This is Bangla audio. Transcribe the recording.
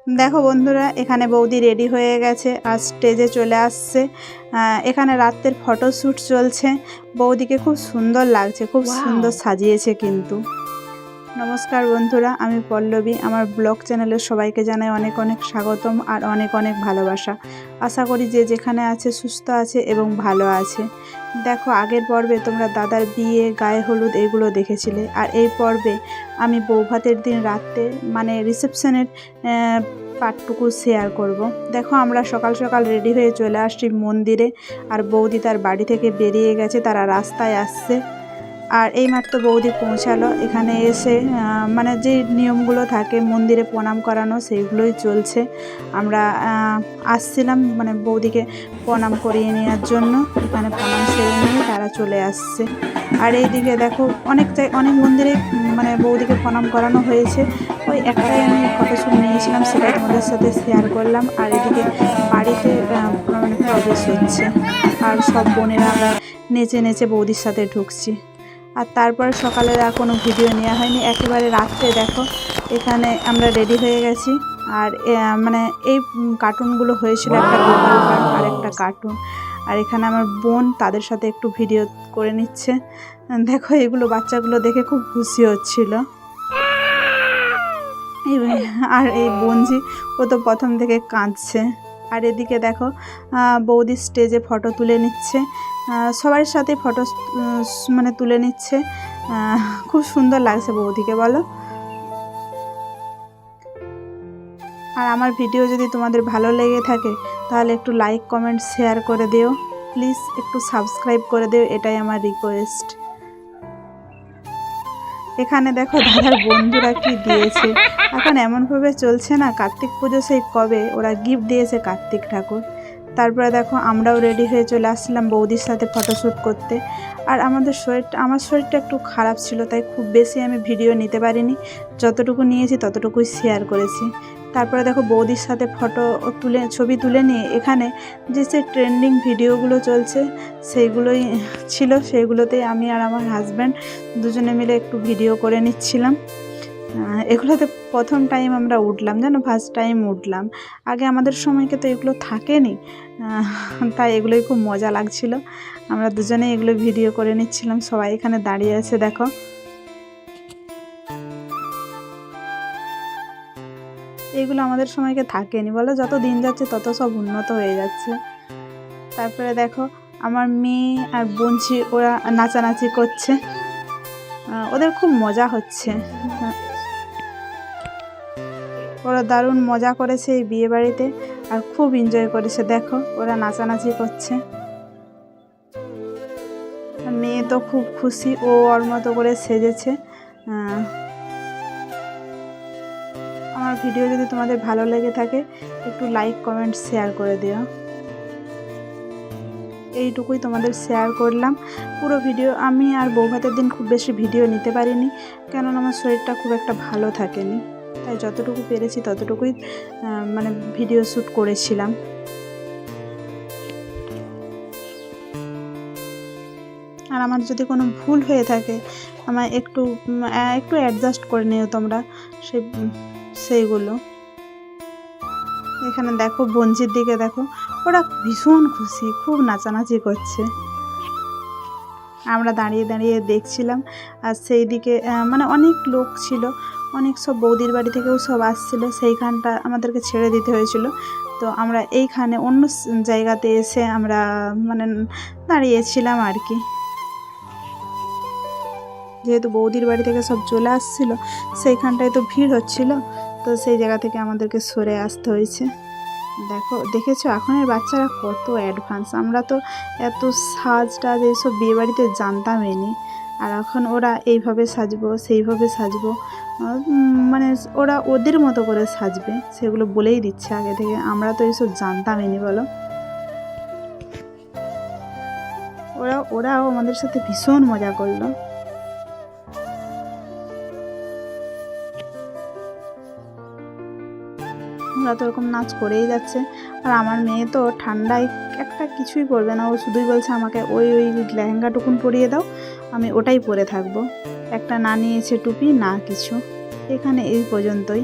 দেখো বন্ধুরা, এখানে বৌদি রেডি হয়ে গেছে আর স্টেজে চলে আসছে। এখানে রাতের ফটোশ্যুট চলছে। বৌদিকে খুব সুন্দর লাগছে, খুব সুন্দর সাজিয়েছে কিন্তু। নমস্কার বন্ধুরা, আমি পল্লবী। আমার ব্লগ চ্যানেলে সবাইকে জানাই অনেক অনেক স্বাগতম আর অনেক অনেক ভালোবাসা। আশা করি যে যেখানে আছে সুস্থ আছে এবং ভালো আছে। দেখো, আগের পর্বে তোমরা দাদার বিয়ে, গায়ে হলুদ এগুলো দেখেছিলে, আর এই পর্বে আমি বৌভাতের দিন রাতে মানে রিসেপশনের পার্টটুকু শেয়ার করব। দেখো, আমরা সকাল সকাল রেডি হয়ে চলে আসছি মন্দিরে, আর বৌদি তার বাড়ি থেকে বেরিয়ে গেছে, তারা রাস্তায় আসছে। আর এইমাত্র বৌদি পৌঁছালো। এখানে এসে মানে যে নিয়মগুলো থাকে মন্দিরে প্রণাম করানো, সেইগুলোই চলছে। আমরা আসছিলাম মানে বৌদিকে প্রণাম করিয়ে নেওয়ার জন্য। এখানে প্রণাম সেরে নিয়ে তারা চলে আসছে। আর এইদিকে দেখো, অনেক মন্দিরে মানে বৌদিকে প্রণাম করানো হয়েছে। ওই একটাই আমি ফটোশ্যুট নিয়েছিলাম, সেটাই তোমাদের সাথে শেয়ার করলাম। আর এদিকে বাড়িতে মানে প্রবেশ হচ্ছে, আর সব বোনেরা আমরা নেচে নেচে বৌদির সাথে ঢুকছি। আর তারপর সকালের আর কোনো ভিডিও নেওয়া হয়নি, একেবারে রাত্রে দেখো এখানে আমরা রেডি হয়ে গেছি। আর মানে এই কার্টুনগুলো হয়েছিল, একটা গোপাল ভাঁড় আর একটা কার্টুন। আর এখানে আমার বোন তাদের সাথে একটু ভিডিও করে নিচ্ছে। দেখো, এগুলো বাচ্চাগুলো দেখে খুব খুশি হচ্ছিল। আর এই বোনজি, ও তো প্রথম থেকে কাঁদছে। আর এদিকে দেখো, বৌদি স্টেজে ফটো তুলে নিচ্ছে, সবার সাথে ফটো মানে তুলে নিচ্ছে। খুব সুন্দর লাগছে বৌদিকে, বলো। আর আমার ভিডিও যদি তোমাদের ভালো লেগে থাকে তাহলে একটু লাইক, কমেন্ট, শেয়ার করে দিও। প্লিজ একটু সাবস্ক্রাইব করে দিও, এটাই আমার রিকোয়েস্ট। এখানে দেখো দাদার বন্ধুরা কি দিয়েছে। এখন এমনভাবে চলছে না, কার্তিক পুজো সেই কবে ওরা গিফট দিয়েছে কার্তিক ঠাকুর। তারপরে দেখো, আমরাও রেডি হয়ে চলে আসছিলাম বৌদির সাথে ফটোশ্যুট করতে। আর আমার শরীরটা একটু খারাপ ছিল, তাই খুব বেশি আমি ভিডিও নিতে পারিনি। যতটুকু নিয়েছি ততটুকুই শেয়ার করেছি। তারপরে দেখো, বৌদির সাথে ছবি তুলে নিয়ে এখানে যে ট্রেন্ডিং ভিডিওগুলো চলছে সেইগুলোই ছিল, সেইগুলোতেই আমি আর আমার হাজব্যান্ড দুজনে মিলে একটু ভিডিও করে নিচ্ছিলাম। এগুলোতে প্রথম টাইম আমরা উঠলাম, জানো, ফার্স্ট টাইম উঠলাম। আগে আমাদের সময়কে তো এগুলো থাকেনি, তাই এগুলোই খুব মজা লাগছিল। আমরা দুজনেই এগুলো ভিডিও করে নিচ্ছিলাম। সবাই এখানে দাঁড়িয়ে আছে দেখো। এইগুলো আমাদের সময়কে থাকেনি, বলো। যত দিন যাচ্ছে তত সব উন্নত হয়ে যাচ্ছে। তারপরে দেখো, আমার মেয়ে আর বোনঝি ওরা নাচানাচি করছে, ওদের খুব মজা হচ্ছে। ওরা দারুণ মজা করেছে এই বিয়ে বাড়িতে, আর খুব এনজয় করেছে। দেখো, ওরা নাচানাচি করছে। মেয়ে তো খুব খুশি, ও ওর মতো করে সেজেছে। আমার ভিডিও যদি তোমাদের ভালো লেগে থাকে একটু লাইক, কমেন্ট, শেয়ার করে দিও। এইটুকুই তোমাদের শেয়ার করলাম। পুরো ভিডিও আমি আর বৌভাতের দিন খুব বেশি ভিডিও নিতে পারিনি, কেননা আমার শরীরটা খুব একটা ভালো থাকেনি। তাই যতটুকু পেরেছি ততটুকুই মানে ভিডিও শ্যুট করেছিলাম। আর আমার যদি কোনো ভুল হয়ে থাকে আমায় একটু অ্যাডজাস্ট করে নিও তোমরা সেইগুলো। এখানে দেখো, বোনঝির দিকে দেখো, ওরা ভীষণ খুশি, খুব নাচানাচি করছে। আমরা দাঁড়িয়ে দাঁড়িয়ে দেখছিলাম। আর সেই দিকে মানে অনেক লোক ছিল, অনেক সব বৌদির বাড়ি থেকেও সব আসছিল। সেইখানটা আমাদেরকে ছেড়ে দিতে হয়েছিল, তো আমরা এইখানে অন্য জায়গাতে এসে আমরা মানে দাঁড়িয়েছিলাম আর কি। যেহেতু বৌদির বাড়ি থেকে সব চলে আসছিল, সেইখানটায় তো ভিড় হচ্ছিল, তো সেই জায়গা থেকে আমাদেরকে সরে আসতে হয়েছে। দেখেছো এখনের বাচ্চারা কত অ্যাডভান্স। আমরা তো এত সাজ টাজ এইসব বিয়েবাড়িতে জানতামই নি। আর এখন ওরা এইভাবে সাজবো, সেইভাবে সাজবো, মানে ওরা ওদের মতো করে সাজবে, সেগুলো বলেই দিচ্ছে আগে থেকে। আমরা তো এইসব জানতামই নি, বলো। ওরাও আমাদের সাথে ভীষণ মজা করলো। ওরা তো ওরকম নাচ করেই যাচ্ছে। আর আমার মেয়ে তো ঠান্ডায় একটা কিছুই পরবে না, ও শুধুই বলছে আমাকে ওই লেহেঙ্গাটুকুন পরিয়ে দাও, আমি ওটাই পরে থাকবো। একটা না নিয়েছে টুপি না কিছু। এখানে এই পর্যন্তই।